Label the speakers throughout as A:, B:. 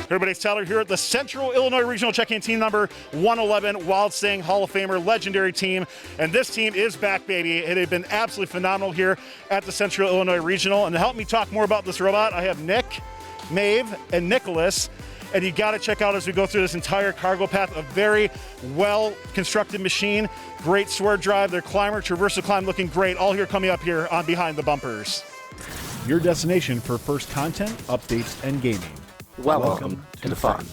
A: Everybody's Tyler here at the Central Illinois Regional check-in team number 111, Wildstang Hall of Famer, legendary team. And this team is back, baby. It had been absolutely phenomenal here at the Central Illinois Regional. And to help me talk more about this robot, I have Nick, Maeve, and Nicholas. And you got to check out as we go through this entire cargo path, a very well-constructed machine, great sword drive, their climber, traversal climb looking great, all here coming up here on Behind the Bumpers.
B: Your destination for FIRST content, updates, and gaming.
C: Welcome to the fun.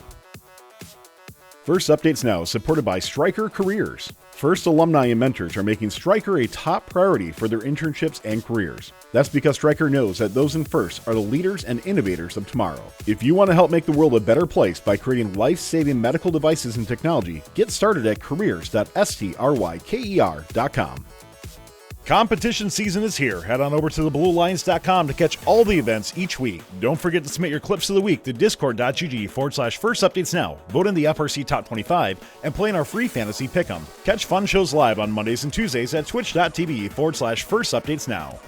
B: FIRST Updates Now is supported by Stryker Careers. FIRST alumni and mentors are making Stryker a top priority for their internships and careers. That's because Stryker knows that those in FIRST are the leaders and innovators of tomorrow. If you want to help make the world a better place by creating life-saving medical devices and technology, get started at careers.stryker.com. Competition season is here. Head on over to thebluelines.com to catch all the events each week. Don't forget to submit your clips of the week to discord.gg/FIRSTUpdatesNow. Vote in the FRC Top 25 and play in our free fantasy pick'em. Catch fun shows live on Mondays and Tuesdays at twitch.tv/FIRSTUpdatesNow.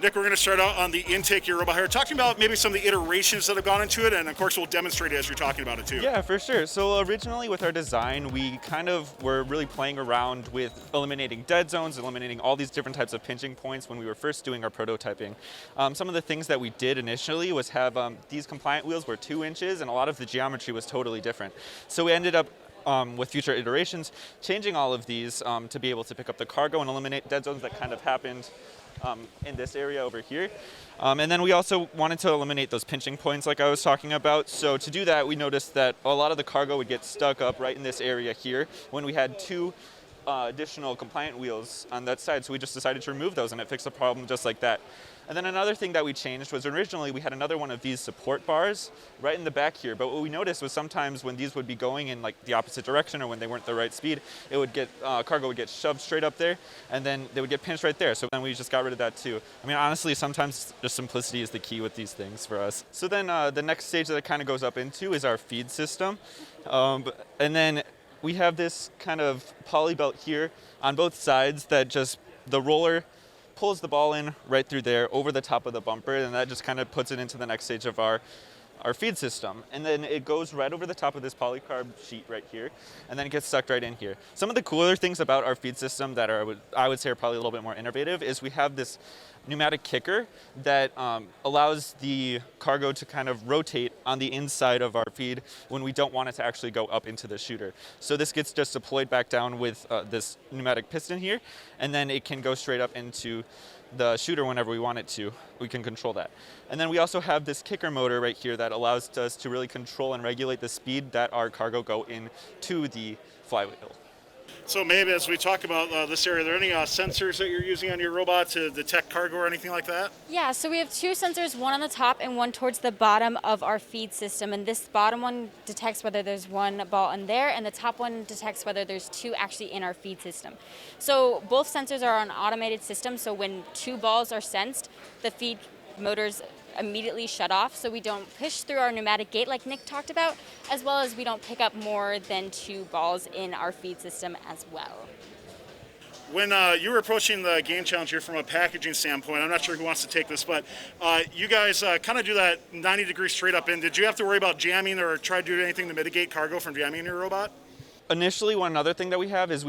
A: Nick, we're going to start out on the intake of your robot here, talking about maybe some of the iterations that have gone into it, and of course we'll demonstrate it as you're talking about it too.
C: Yeah, for sure. So originally with our design, we kind of were really playing around with eliminating dead zones, eliminating all these different types of pinching points when we were first doing our prototyping. Some of the things that we did initially was have these compliant wheels were 2 inches, and a lot of the geometry was totally different. So we ended up with future iterations, changing all of these to be able to pick up the cargo and eliminate dead zones that kind of happened in this area over here. And then we also wanted to eliminate those pinching points like I was talking about. So to do that, we noticed that a lot of the cargo would get stuck up right in this area here when we had 2 additional compliant wheels on that side. So we just decided to remove those, and it fixed the problem just like that. And then another thing that we changed was originally we had another one of these support bars right in the back here. But what we noticed was sometimes when these would be going in like the opposite direction or when they weren't the right speed, it would get cargo would get shoved straight up there, and then they would get pinched right there. So then we just got rid of that too. I mean, honestly, sometimes just simplicity is the key with these things for us. So then the next stage that it kind of goes up into is our feed system, and then we have this kind of poly belt here on both sides that just the roller pulls the ball in right through there over the top of the bumper, and that just kind of puts it into the next stage of our feed system. And then it goes right over the top of this polycarb sheet right here, and then it gets sucked right in here. Some of the cooler things about our feed system that are, I would say are probably a little bit more innovative is we have this pneumatic kicker that allows the cargo to kind of rotate on the inside of our feed when we don't want it to actually go up into the shooter. So this gets just deployed back down with this pneumatic piston here, and then it can go straight up into the shooter whenever we want it to. We can control that. And then we also have this kicker motor right here that allows us to really control and regulate the speed that our cargo go into the flywheel.
A: So maybe as we talk about this area, are there any sensors that you're using on your robot to detect cargo or anything like that?
D: Yeah, so we have 2 sensors, one on the top and one towards the bottom of our feed system. And this bottom one detects whether there's 1 ball in there, and the top one detects whether there's 2 actually in our feed system. So both sensors are on automated system, so when 2 balls are sensed, the feed motors immediately shut off, so we don't push through our pneumatic gate like Nick talked about, as well as we don't pick up more than 2 balls in our feed system as well.
A: When you were approaching the game challenge here from a packaging standpoint, I'm not sure who wants to take this, but you guys kind of do that 90 degrees straight up in. Did you have to worry about jamming or try to do anything to mitigate cargo from jamming in your robot?
C: Initially, one other thing that we have is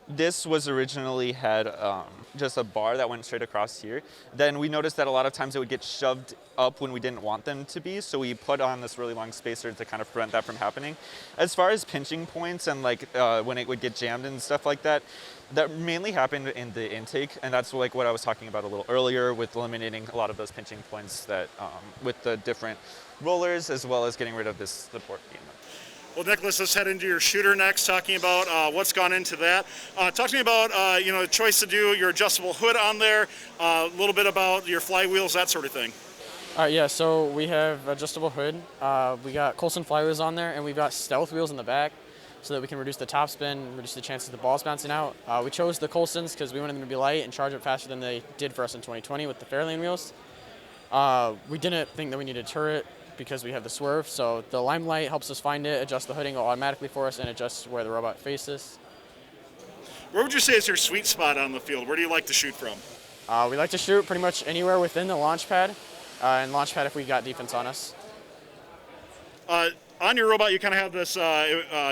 C: this was originally had just a bar that went straight across here. Then we noticed that a lot of times it would get shoved up when we didn't want them to be, so we put on this really long spacer to kind of prevent that from happening. As far as pinching points and like when it would get jammed and stuff like that, that mainly happened in the intake, and that's like what I was talking about a little earlier with eliminating a lot of those pinching points that with the different rollers, as well as getting rid of this support beam.
A: Well, Nicholas, let's head into your shooter next, talking about what's gone into that. Talk to me about the choice to do your adjustable hood on there, a little bit about your flywheels, that sort of thing.
E: Yeah, so we have adjustable hood. We got Coulson flywheels on there, and we've got stealth wheels in the back so that we can reduce the top spin, reduce the chances of the balls bouncing out. We chose the Coulsons because we wanted them to be light and charge up faster than they did for us in 2020 with the Fairlane wheels. We didn't think that we needed a turret because we have the swerve, so the limelight helps us find it, adjust the hooding automatically for us, and adjust where the robot faces.
A: Where would you say is your sweet spot on the field? Where do you like to shoot from?
E: We like to shoot pretty much anywhere within the launch pad, and launch pad if we got defense on us.
A: On your robot, you kind of have this,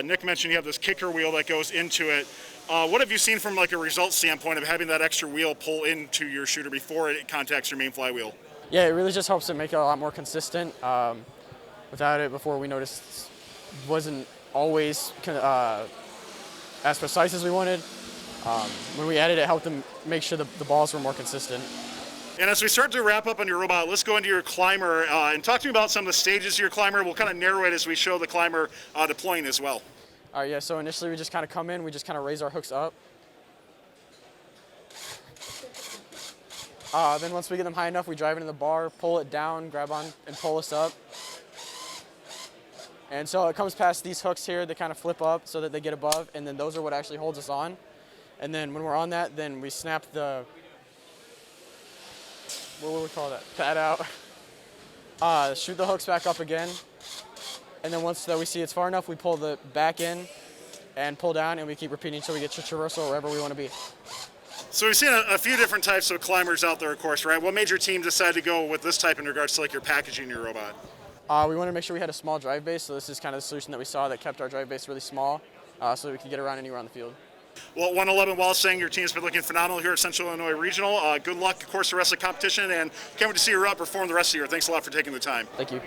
A: Nick mentioned you have this kicker wheel that goes into it. What have you seen from like a result standpoint of having that extra wheel pull into your shooter before it contacts your main flywheel?
E: Yeah, it really just helps it make it a lot more consistent. Without it, before we noticed, wasn't always as precise as we wanted. When we added it, helped them make sure the balls were more consistent.
A: And as we start to wrap up on your robot, let's go into your climber and talk to me about some of the stages of your climber. We'll kind of narrow it as we show the climber deploying as well.
E: All right, yeah, so initially we just kind of come in, we just kind of raise our hooks up. Then once we get them high enough, we drive into the bar, pull it down, grab on, and pull us up. And so it comes past these hooks here, they kind of flip up so that they get above, and then those are what actually holds us on. And then when we're on that, then we snap the, what would we call that, pad out. Shoot the hooks back up again. And then once that we see it's far enough, we pull the back in and pull down, and we keep repeating until we get to traversal wherever we want to be.
A: So we've seen a few different types of climbers out there, of course, right? What made your team decide to go with this type in regards to like your packaging in your robot?
E: We wanted to make sure we had a small drive base, so this is kind of the solution that we saw that kept our drive base really small, so we could get around anywhere on the field.
A: Well, 111 Wildstang, your team's been looking phenomenal here at Central Illinois Regional. Good luck, of course, the rest of the competition, and can't wait to see you outperform the rest of the year. Thanks a lot for taking the time.
E: Thank you.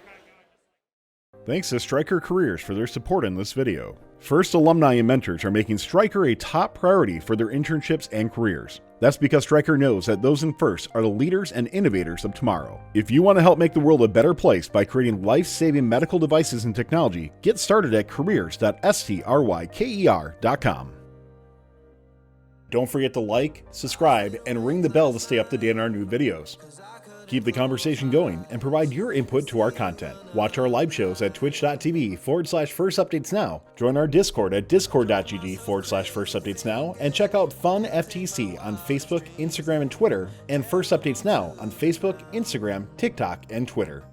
B: Thanks to Stryker Careers for their support in this video. First alumni and mentors are making Stryker a top priority for their internships and careers. That's because Stryker knows that those in FIRST are the leaders and innovators of tomorrow. If you want to help make the world a better place by creating life-saving medical devices and technology, get started at careers.stryker.com. Don't forget to like, subscribe, and ring the bell to stay up to date on our new videos. Keep the conversation going and provide your input to our content. Watch our live shows at twitch.tv/firstupdatesnow. Join our Discord at discord.gg/firstupdatesnow and check out Fun FTC on Facebook, Instagram, and Twitter, and First Updates Now on Facebook, Instagram, TikTok, and Twitter.